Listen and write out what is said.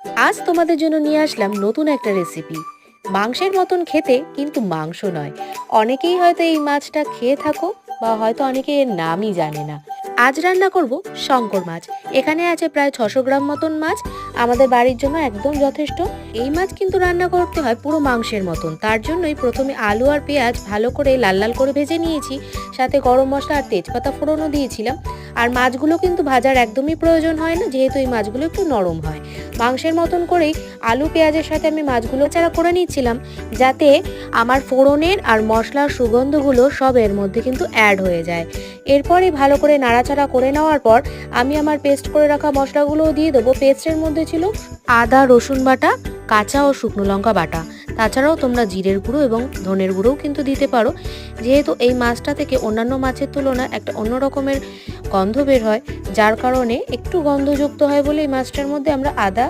আজ তোমাদের জন্য নিয়ে আসলাম নতুন একটা রেসিপি। মাংসের মতন খেতে, কিন্তু মাংস নয়। অনেকেই হয়তো এই মাছটা খেয়ে থাকো, বা হয়তো অনেকে এর নামই জানে না। আজ রান্না করব শঙ্কর মাছ। এখানে আছে প্রায় 600 গ্রাম মতন মাছ, আমাদের বাড়ির জন্য একদম যথেষ্ট। এই মাছ কিন্তু রান্না করতে হয় পুরো মাংসের মতন। তার জন্যই প্রথমে আলু আর পেঁয়াজ ভালো করে লাল লাল করে ভেজে নিয়েছি, সাথে গরম মশলা আর তেজপাতা ফোড়নও দিয়েছিলাম। আর মাছগুলো কিন্তু ভাজার একদমই প্রয়োজন হয় না, যেহেতু এই মাছগুলো একটু নরম হয়। মাংসের মতন করেই আলু পেঁয়াজের সাথে আমি মাছগুলো চারা করে নিচ্ছিলাম, যাতে আমার ফোড়নের আর মশলার সুগন্ধগুলো সব এর মধ্যে কিন্তু অ্যাড হয়ে যায়। এরপরই ভালো করে নাড়াচাড়া করে নেওয়ার পর আমি আমার পেস্ট করে রাখা মশলাগুলোও দিয়ে দেবো। পেস্টের মধ্যে ছিল আদা রসুন বাটা, কাঁচা ও শুকনো লঙ্কা বাটা। তাছাড়াও তোমরা জিরের গুঁড়ো এবং ধনের গুঁড়োও কিন্তু দিতে পারো, যেহেতু এই মাছটা থেকে অন্যান্য মাছের তুলনায় একটা অন্য রকমের গন্ধ বের হয়, যার কারণে একটু গন্ধযুক্ত হয় বলে এই মাছটার মধ্যে আমরা আদা